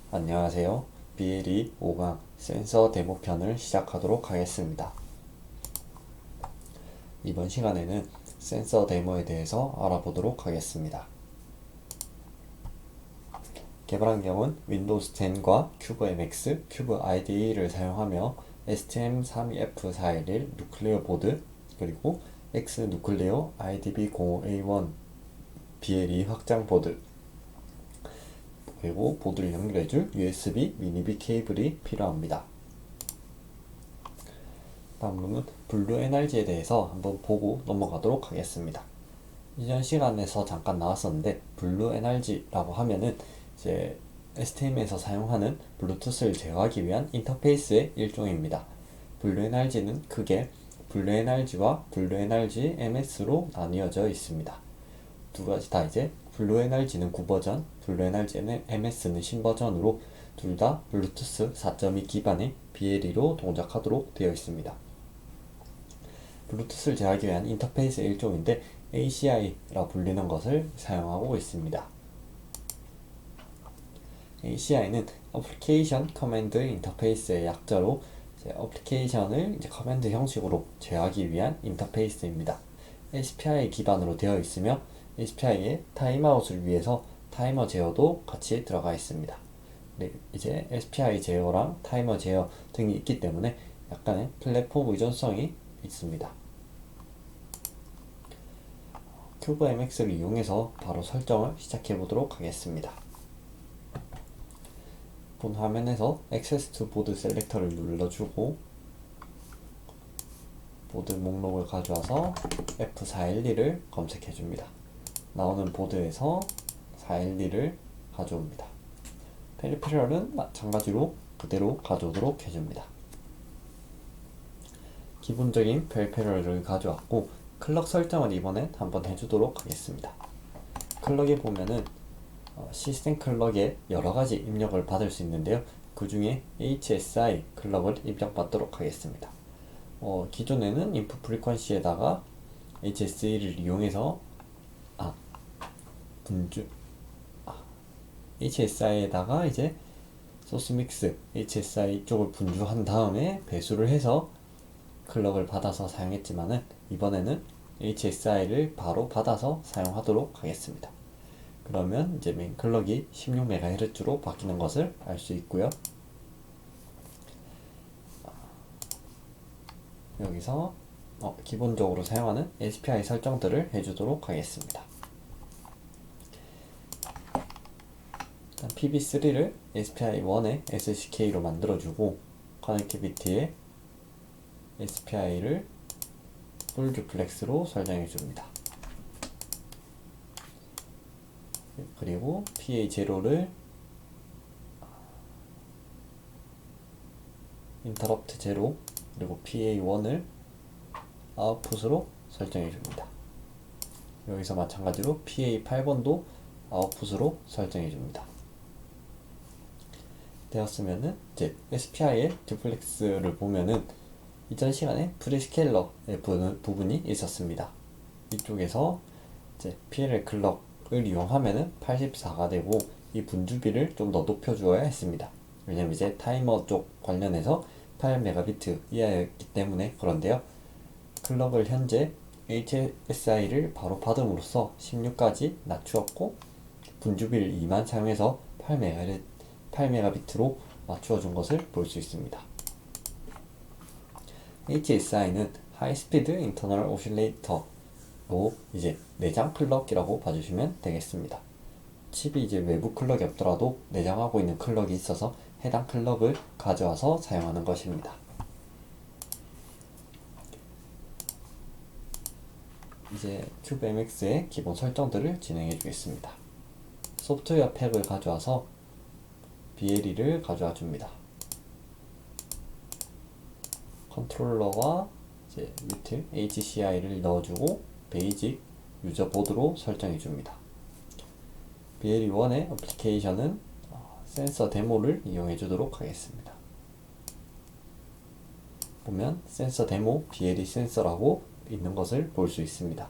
안녕하세요. BLE 5강 센서 데모편을 시작하도록 하겠습니다. 이번 시간에는 센서 데모에 대해서 알아보도록 하겠습니다. 개발 환경은 윈도우즈 10과 큐브MX, 큐브 IDE를 사용하며 STM32F411 누클레어 보드, 그리고 X 누클레어 IDB05A1 BLE 확장 보드, 그리고 보드를 연결해줄 USB 미니비 케이블이 필요합니다. 다음으로는 블루 NRG에 대해서 한번 보고 넘어가도록 하겠습니다. 이전 시간에서 잠깐 나왔었는데 블루 NRG라고 하면은 이제 STM에서 사용하는 블루투스를 제어하기 위한 인터페이스의 일종입니다. 블루 NRG는 크게 블루 NRG와 블루 NRG MS로 나뉘어져 있습니다. 두 가지 다 이제 블루 NRG는 9버전, 블루 NRG MS는 신버전으로 둘 다 블루투스 4.2 기반의 BLE로 동작하도록 되어 있습니다. 블루투스를 제어하기 위한 인터페이스의 일종인데 ACI라 불리는 것을 사용하고 있습니다. ACI는 어플리케이션 커맨드 인터페이스의 약자로 어플리케이션을 커맨드 형식으로 제어하기 위한 인터페이스입니다. SPI 기반으로 되어 있으며 SPI의 타임아웃을 위해서 타이머 제어도 같이 들어가 있습니다. 네, 이제 SPI 제어랑 타이머 제어 등이 있기 때문에 약간의 플랫폼 의존성이 있습니다. 큐브MX를 이용해서 바로 설정을 시작해 보도록 하겠습니다. 본 화면에서 Access to Board 셀렉터를 눌러주고 보드 목록을 가져와서 F412를 검색해 줍니다. 나오는 보드에서 412를 가져옵니다. 페리페럴은 마찬가지로 그대로 가져오도록 해줍니다. 기본적인 페리페럴을 가져왔고 클럭 설정을 이번엔 한번 해주도록 하겠습니다. 클럭에 보면은 시스템 클럭에 여러가지 입력을 받을 수 있는데요. 그 중에 HSI 클럭을 입력받도록 하겠습니다. 기존에는 인풋 프리퀀시에다가 HSI를 이용해서 HSI에다가 이제 소스 믹스 HSI 쪽을 분주한 다음에 배수를 해서 클럭을 받아서 사용했지만은 이번에는 HSI를 바로 받아서 사용하도록 하겠습니다. 그러면 이제 메인 클럭이 16MHz로 바뀌는 것을 알 수 있고요. 여기서 기본적으로 사용하는 SPI 설정들을 해주도록 하겠습니다. 일단 PB3를 SPI1의 SCK로 만들어주고 커넥티비티에 SPI를 풀 듀플렉스로 설정해줍니다. 그리고 PA0를 인터럽트 0 그리고 PA1을 아웃풋으로 설정해줍니다. 여기서 마찬가지로 PA8번도 아웃풋으로 설정해줍니다. 되었으면은 이제 SPI의 듀플렉스를 보면은 이전 시간에 프리스케일러의 부분이 있었습니다. 이쪽에서 이제 PLL 클럭을 이용하면은 84가 되고 이 분주비를 좀 더 높여주어야 했습니다. 왜냐면 이제 타이머 쪽 관련해서 8MB 이하였기 때문에 그런데요. 클럭을 현재 HSI를 바로 받음으로써 16까지 낮추었고 분주비를 2만 사용해서 8MB로 맞추어준 것을 볼 수 있습니다. HSI는 하이스피드 인터널 오실레이터로 이제 내장 클럭이라고 봐주시면 되겠습니다. 칩이 이제 외부 클럭이 없더라도 내장하고 있는 클럭이 있어서 해당 클럭을 가져와서 사용하는 것입니다. 이제 큐브MX의 기본 설정들을 진행해 주겠습니다. 소프트웨어 팩을 가져와서 BLE를 가져와 줍니다. 컨트롤러와 이제 밑에 HCI를 넣어주고 베이직 유저 보드로 설정해 줍니다. BLE1의 어플리케이션은 센서 데모를 이용해 주도록 하겠습니다. 보면 센서 데모 BLE 센서라고 있는 것을 볼 수 있습니다.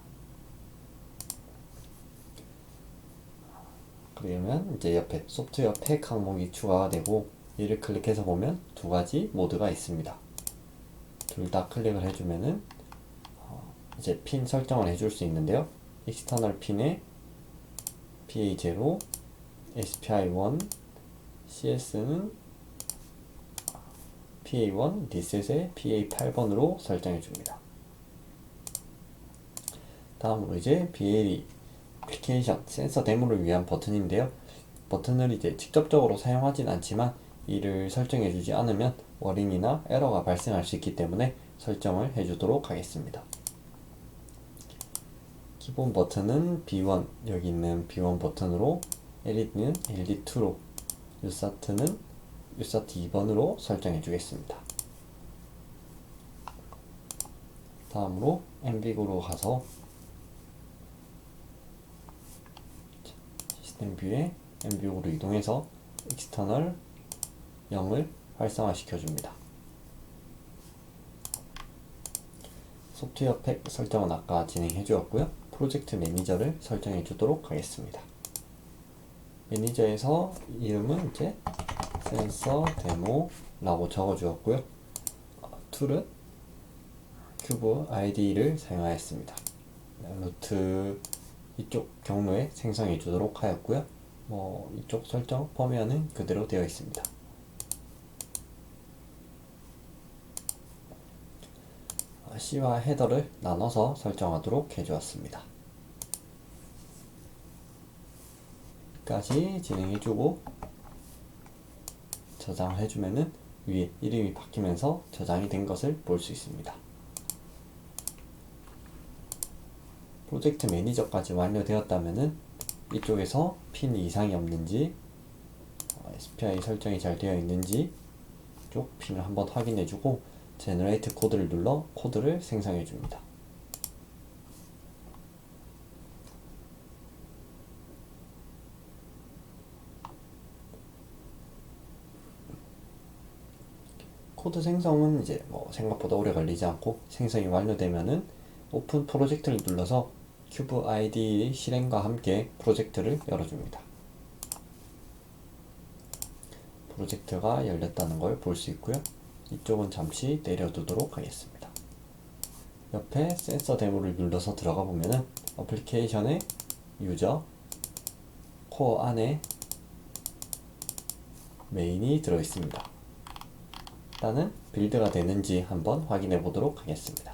그러면 이제 옆에 소프트웨어 팩 항목이 추가가 되고, 이를 클릭해서 보면 두 가지 모드가 있습니다. 둘 다 클릭을 해주면은 이제 핀 설정을 해줄 수 있는데요. 익스터널 핀에 PA0, SPI1, CS는 PA1, 리셋에 PA8번으로 설정해 줍니다. 다음으로 이제 BLE 애플리케이션 센서 데모를 위한 버튼인데요. 버튼을 이제 직접적으로 사용하진 않지만 이를 설정해 주지 않으면 워링이나 에러가 발생할 수 있기 때문에 설정을 해주도록 하겠습니다. 기본 버튼은 B1, 여기 있는 B1 버튼으로, LED는 LED2로, USAT는 USAT 2번으로 설정해 주겠습니다. 다음으로 엠빅으로 가서 시스템 뷰에 엠빅으로 이동해서 익스터널 0을 활성화 시켜줍니다. 소프트웨어 팩 설정은 아까 진행해 주었고요. 프로젝트 매니저를 설정해 주도록 하겠습니다. 매니저에서 이름은 이제 센서 데모라고 적어 주었고요. 툴은 큐브 ID를 사용하였습니다. 루트 이쪽 경로에 생성해 주도록 하였고요. 이쪽 설정 펌웨어는 그대로 되어 있습니다. C와 헤더를 나눠서 설정하도록 해주었습니다. 여기까지 진행해주고 저장을 해주면은 위에 이름이 바뀌면서 저장이 된 것을 볼 수 있습니다. 프로젝트 매니저까지 완료되었다면은 이쪽에서 핀 이상이 없는지, SPI 설정이 잘 되어 있는지 이쪽 핀을 한번 확인해주고 제너레이트 코드를 눌러 코드를 생성해 줍니다. 코드 생성은 이제 생각보다 오래 걸리지 않고 생성이 완료되면은 오픈 프로젝트를 눌러서 큐브 아이디 실행과 함께 프로젝트를 열어줍니다. 프로젝트가 열렸다는 걸 볼 수 있고요. 이쪽은 잠시 내려두도록 하겠습니다. 옆에 센서 데모를 눌러서 들어가 보면은 어플리케이션의 유저, 코어 안에 메인이 들어 있습니다. 일단은 빌드가 되는지 한번 확인해 보도록 하겠습니다.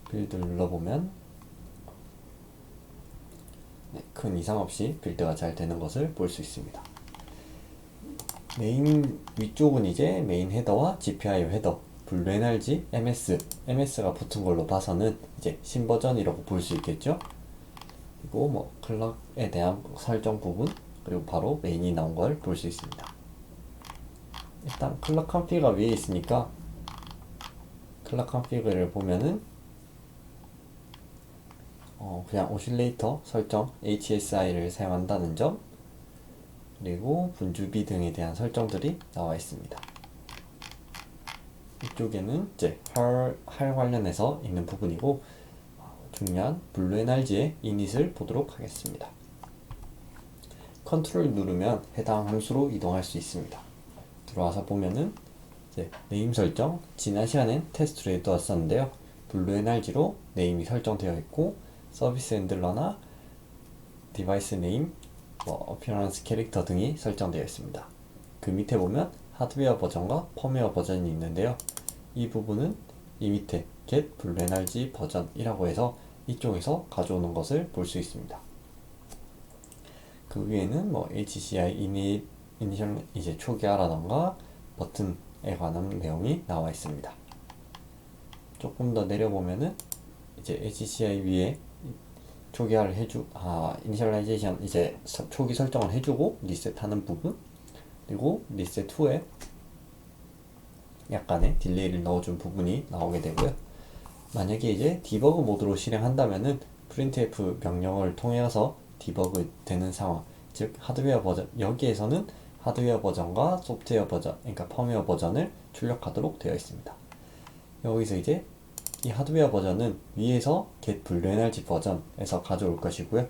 빌드 눌러보면 큰 이상 없이 빌드가 잘 되는 것을 볼 수 있습니다. 메인 위쪽은 이제 메인 헤더와 GPIO 헤더, 블루 NRG, MS가 붙은 걸로 봐서는 이제 신버전이라고 볼 수 있겠죠. 그리고 클럭에 대한 설정 부분, 그리고 바로 메인이 나온 걸 볼 수 있습니다. 일단 클럭 컨피그가 위에 있으니까 클럭 컨피그를 보면은 그냥 오실레이터 설정 HSI를 사용한다는 점, 그리고 분주비 등에 대한 설정들이 나와 있습니다. 이쪽에는 이제 활 관련해서 있는 부분이고, 중요한 블루 NRG의 이닛을 보도록 하겠습니다. 컨트롤 누르면 해당 함수로 이동할 수 있습니다. 들어와서 보면은 이제 네임 설정, 지난 시간엔 테스트로 해두었었는데요. 블루 NRG로 네임이 설정되어 있고, 서비스 핸들러나 디바이스 네임, 어피어런스 캐릭터 등이 설정되어 있습니다. 그 밑에 보면 하드웨어 버전과 펌웨어 버전이 있는데요. 이 부분은 이 밑에 get 블루 NRG 버전이라고 해서 이쪽에서 가져오는 것을 볼 수 있습니다. 그 위에는 HCI init, 이니셜 이제 초기화라던가 버튼에 관한 내용이 나와 있습니다. 조금 더 내려보면은 이제 HCI 위에 초기화를 이니셜라이제이션 이제 초기 설정을 해주고 리셋하는 부분, 그리고 리셋 후에 약간의 딜레이를 넣어준 부분이 나오게 되고요. 만약에 이제 디버그 모드로 실행한다면은 printf 명령을 통해서 디버그 되는 상황, 즉 하드웨어 버전, 여기에서는 하드웨어 버전과 소프트웨어 버전, 그러니까 펌웨어 버전을 출력하도록 되어 있습니다. 여기서 이제 이 하드웨어 버전은 위에서 get 블루 NRG 버전에서 가져올 것이고요.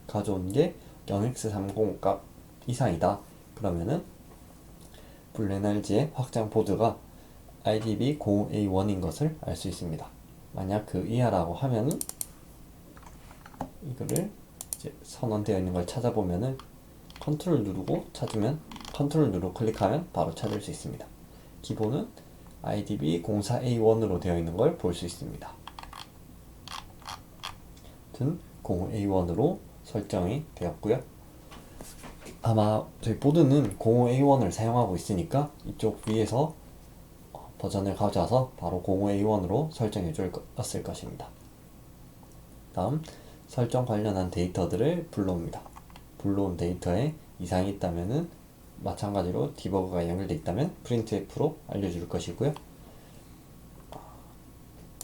가져온 게 0x30 값 이상이다. 그러면은 블루 NRG의 확장 포드가 IDB05A1인 것을 알 수 있습니다. 만약 그 이하라고 하면은 이거를 이제 선언되어 있는 걸 찾아보면은 컨트롤 누르고 찾으면 컨트롤 누르고 클릭하면 바로 찾을 수 있습니다. 기본은 IDB04A1으로 되어 있는 걸 볼 수 있습니다. 아무튼 05A1으로 설정이 되었고요. 아마 저희 보드는 05A1을 사용하고 있으니까 이쪽 위에서 버전을 가져와서 바로 05A1으로 설정해 줬을 것입니다. 다음 설정 관련한 데이터들을 불러옵니다. 불러온 데이터에 이상이 있다면은 마찬가지로 디버그가 연결되어 있다면 printf로 알려줄 것이고요.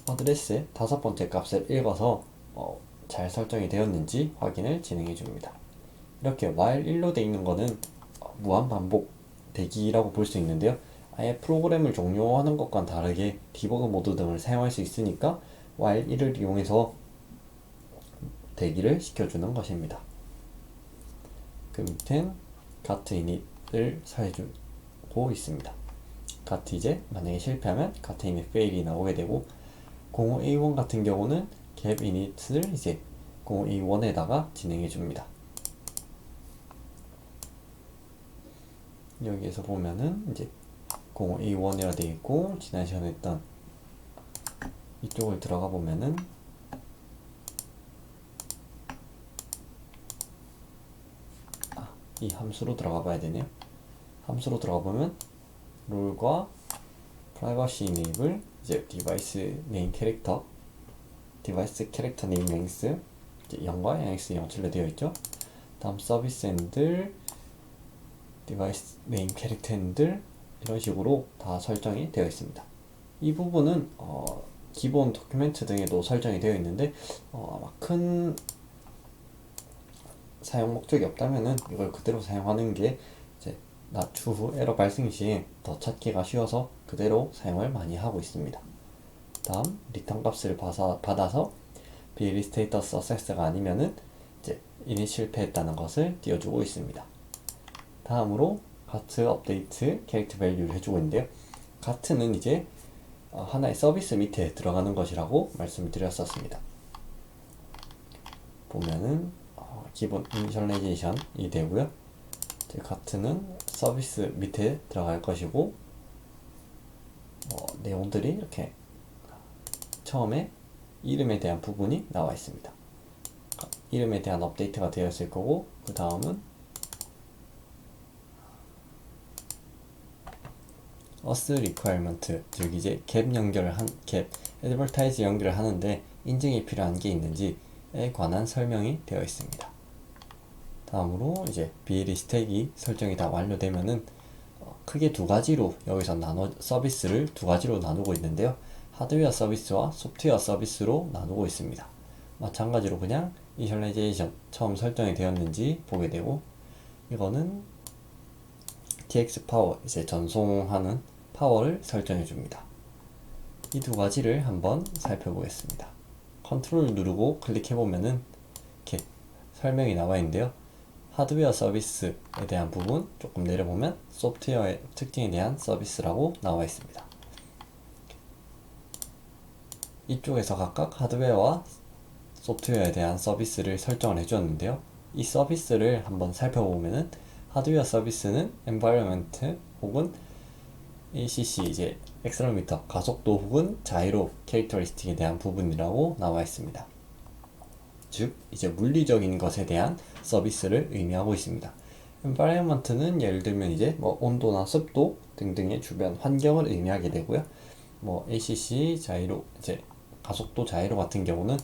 어드레스의 5번째 값을 읽어서 잘 설정이 되었는지 확인을 진행해 줍니다. 이렇게 while 1로 되어 있는 거는 무한 반복 대기라고 볼 수 있는데요. 아예 프로그램을 종료하는 것과는 다르게 디버그 모드 등을 사용할 수 있으니까 while 1을 이용해서 대기를 시켜주는 것입니다. 그 밑엔 got init을 사해주고 있습니다. got 이제 만약에 실패하면 got init fail이 나오게 되고 05A1 같은 경우는 get init을 이제 05A1에다가 진행해 줍니다. 여기에서 보면은 이제 05A1이라 되어 있고 지난 시간에 했던 이쪽을 들어가 보면은 이 함수로 들어가 봐야 되네요. 함수로 들어가 보면 롤과 privacy enable 이제 device name character device character name length 이제 0과 양x 0칠로 되어 있죠. 다음 서비스 핸들 device name character 핸들 이런 식으로 다 설정이 되어 있습니다. 이 부분은 기본 도큐멘트 등에도 설정이 되어 있는데 아마 큰 사용 목적이 없다면은 이걸 그대로 사용하는 게 이제 추후 에러 발생 시에 더 찾기가 쉬워서 그대로 사용을 많이 하고 있습니다. 다음 리턴 값을 받아서 비리 스테이터스 어섹스가 아니면은 이제 이닛 실패했다는 것을 띄워주고 있습니다. 다음으로 가트 업데이트 캐릭터 밸류를 해주고 있는데요. 가트는 이제 하나의 서비스 밑에 들어가는 것이라고 말씀을 드렸었습니다. 보면은 기본 이니셜라이제이션이 되고요. 가트는 서비스 밑에 들어갈 것이고 내용들이 이렇게 처음에 이름에 대한 부분이 나와 있습니다. 이름에 대한 업데이트가 되어 있을 거고 그 다음은 us requirement 즉 이제 갭 advertise 연결을 하는데 인증이 필요한 게 있는지에 관한 설명이 되어 있습니다. 다음으로 이제 BLE 스택이 설정이 다 완료되면은 크게 두 가지로 여기서 서비스를 두 가지로 나누고 있는데요. 하드웨어 서비스와 소프트웨어 서비스로 나누고 있습니다. 마찬가지로 그냥 이니셜라이제이션 처음 설정이 되었는지 보게 되고 이거는 TX 파워 이제 전송하는 파워를 설정해 줍니다. 이 두 가지를 한번 살펴보겠습니다. 컨트롤 누르고 클릭해 보면은 이렇게 설명이 나와 있는데요. 하드웨어 서비스에 대한 부분 조금 내려보면 소프트웨어의 특징에 대한 서비스라고 나와 있습니다. 이쪽에서 각각 하드웨어와 소프트웨어에 대한 서비스를 설정을 해주었는데요. 이 서비스를 한번 살펴보면은 하드웨어 서비스는 environment 혹은 ACC 이제 액셀러미터 가속도 혹은 자이로 캐릭터리스틱에 대한 부분이라고 나와 있습니다. 즉 이제 물리적인 것에 대한 서비스를 의미하고 있습니다. environment는 예를 들면 이제 온도나 습도 등등의 주변 환경을 의미하게 되고요. ACC 자이로 이제 가속도 자이로 같은 경우는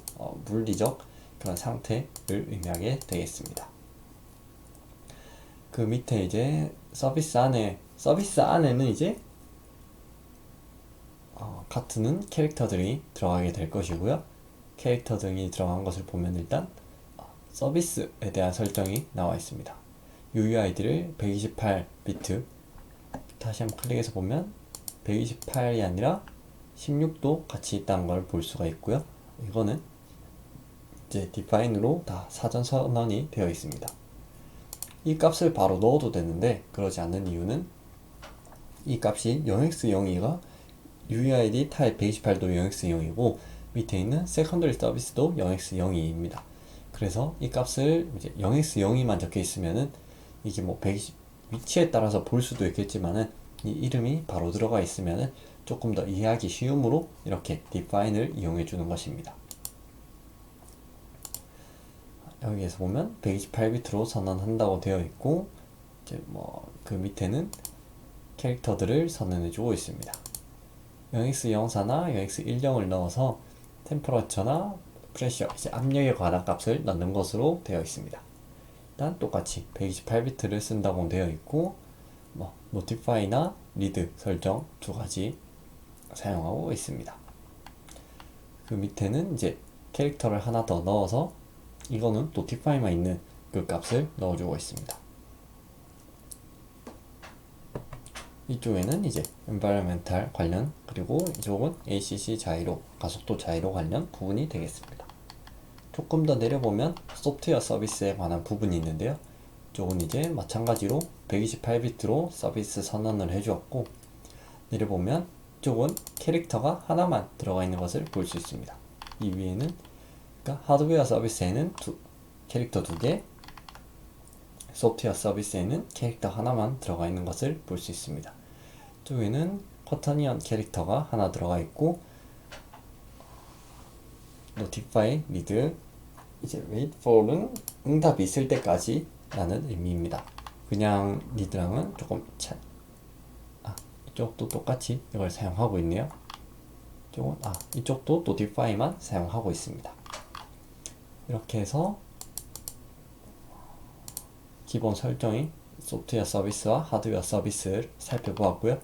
물리적 그런 상태를 의미하게 되겠습니다. 그 밑에 이제 서비스 안에는 이제 같은 캐릭터들이 들어가게 될 것이고요. 캐릭터 등이 들어간 것을 보면 일단 서비스에 대한 설정이 나와 있습니다. UUID를 128비트 다시 한번 클릭해서 보면 128이 아니라 16도 같이 있다는 걸 볼 수가 있고요. 이거는 이제 디파인으로 다 사전 선언이 되어 있습니다. 이 값을 바로 넣어도 되는데 그러지 않는 이유는 이 값이 0x02가 UEID 타입 128도 0x02이고 밑에 있는 세컨더리 서비스도 0x02입니다. 그래서 이 값을 이제 0x02만 적혀 있으면은 이게 뭐 120, 위치에 따라서 볼 수도 있겠지만은 이 이름이 바로 들어가 있으면은 조금 더 이해하기 쉬움으로 이렇게 define을 이용해 주는 것입니다. 여기에서 보면 128비트로 선언한다고 되어 있고 이제 뭐 그 밑에는 캐릭터들을 선언해 주고 있습니다. 0x04나 0x10을 넣어서 템퍼러처나 프레셔, 이제 압력에 관한 값을 넣는 것으로 되어 있습니다. 일단 똑같이 128비트를 쓴다고 되어 있고 뭐 notify나 read 설정 두 가지 사용하고 있습니다. 그 밑에는 이제 캐릭터를 하나 더 넣어서 이거는 notify만 있는 그 값을 넣어주고 있습니다. 이쪽에는 이제 environmental 관련 그리고 이쪽은 ACC 자이로 가속도 자이로 관련 부분이 되겠습니다. 조금 더 내려보면 소프트웨어 서비스에 관한 부분이 있는데요. 이쪽은 이제 마찬가지로 128비트로 서비스 선언을 해주었고 내려보면 이쪽은 캐릭터가 하나만 들어가 있는 것을 볼 수 있습니다. 이 위에는 그러니까 하드웨어 서비스에는 캐릭터 2개, 소프트웨어 서비스에는 캐릭터 하나만 들어가 있는 것을 볼 수 있습니다. 이쪽에는 쿼터니언 캐릭터가 하나 들어가 있고 notify, read, 이제 wait for는 응답이 있을 때까지 라는 의미입니다. 그냥 read랑은 조금 이쪽도 똑같이 이걸 사용하고 있네요. 이쪽도 notify만 사용하고 있습니다. 이렇게 해서 기본 설정이 소프트웨어 서비스와 하드웨어 서비스를 살펴보았고요.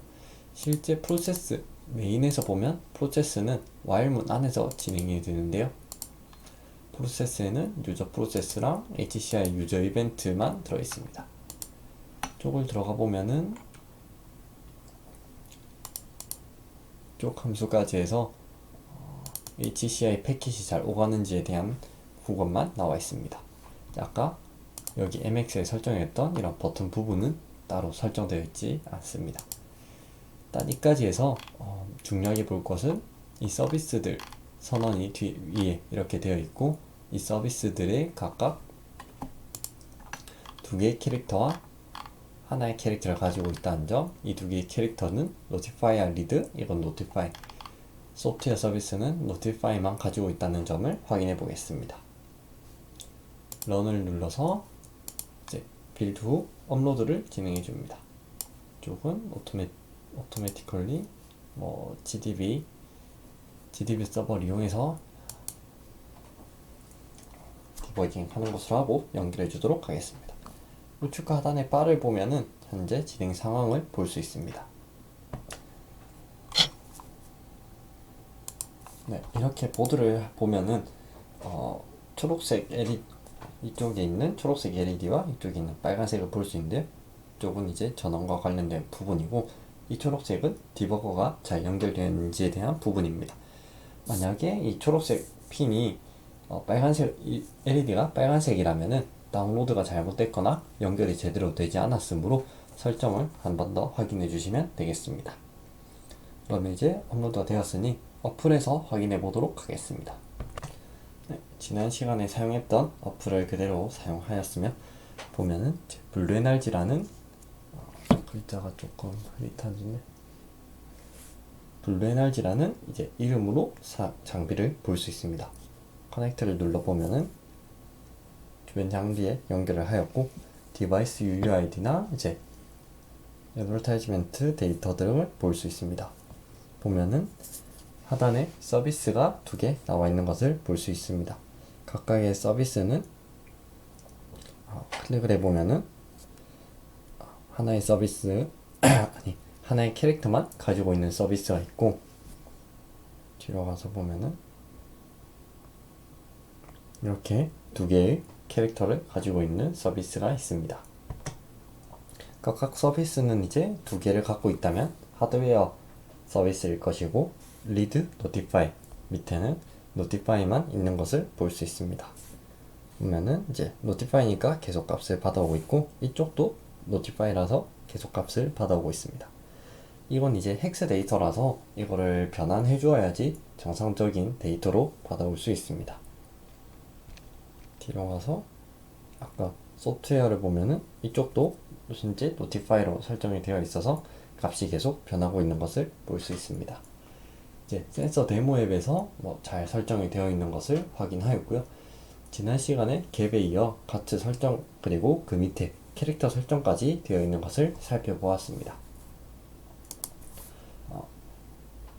실제 프로세스 메인에서 보면 프로세스는 while문 안에서 진행이 되는데요. 프로세스에는 유저 프로세스랑 HCI 유저 이벤트만 들어있습니다. 쪽을 들어가 보면은 쪽 함수까지 해서 HCI 패킷이 잘 오가는지에 대한 부분만 나와 있습니다. 아까 여기 MX에 설정했던 이런 버튼 부분은 따로 설정되어 있지 않습니다. 일단 이까지 해서 중요하게 볼 것은 이 서비스들 선언이 위에 이렇게 되어 있고 이 서비스들의 각각 두 개의 캐릭터와 하나의 캐릭터를 가지고 있다는 점, 이 두 개의 캐릭터는 notify와 read, 이건 notify, 소프트웨어 서비스는 notify만 가지고 있다는 점을 확인해 보겠습니다. 런을 눌러서 이제 빌드 후 업로드를 진행해 줍니다. 이쪽은 automatically GDB 서버를 이용해서 디버깅 하는 것으로 하고 연결해 주도록 하겠습니다. 우측 하단의 바를 보면은 현재 진행 상황을 볼 수 있습니다. 네, 이렇게 보드를 보면은 초록색 LED 이쪽에 있는 초록색 LED와 이쪽에 있는 빨간색을 볼 수 있는데요. 이쪽은 이제 전원과 관련된 부분이고 이 초록색은 디버거가 잘 연결되는지에 대한 부분입니다. 만약에 이 초록색 핀이 빨간색 LED가 빨간색이라면은 다운로드가 잘못됐거나 연결이 제대로 되지 않았으므로 설정을 한 번 더 확인해 주시면 되겠습니다. 그러면 이제 업로드가 되었으니 어플에서 확인해 보도록 하겠습니다. 네, 지난 시간에 사용했던 어플을 그대로 사용하였으며 보면은 블루에너지라는 글자가 조금 흐릿한데 블루에너지라는 이제 이름으로 장비를 볼 수 있습니다. 커넥터를 눌러보면은 주변 장비에 연결을 하였고 디바이스 UUID나 이제 애드버타이즈먼트 데이터 등을 볼 수 있습니다. 보면은 하단에 서비스가 두 개 나와 있는 것을 볼 수 있습니다. 각각의 서비스는 클릭을 해보면은 하나의 서비스 아니 하나의 캐릭터만 가지고 있는 서비스가 있고 뒤로 가서 보면은 이렇게 두 개의 캐릭터를 가지고 있는 서비스가 있습니다. 각각 서비스는 이제 두 개를 갖고 있다면 하드웨어 서비스일 것이고 read, notify 밑에는 notify만 있는 것을 볼 수 있습니다. 보면은 이제 노티파이니까 계속 값을 받아오고 있고, 이쪽도 노티파이라서 계속 값을 받아오고 있습니다. 이건 이제 헥스 데이터라서 이거를 변환해 주어야지 정상적인 데이터로 받아올 수 있습니다. 뒤로 가서 아까 소프트웨어를 보면은 이쪽도 현재 노티파이로 설정이 되어 있어서 값이 계속 변하고 있는 것을 볼 수 있습니다. 이제 센서 데모 앱에서 잘 설정이 되어 있는 것을 확인하였고요. 지난 시간에 갭에 이어 가트 설정 그리고 그 밑에 캐릭터 설정까지 되어 있는 것을 살펴보았습니다.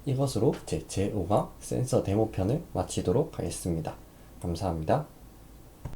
이것으로 제 제5강 센서 데모 편을 마치도록 하겠습니다. 감사합니다.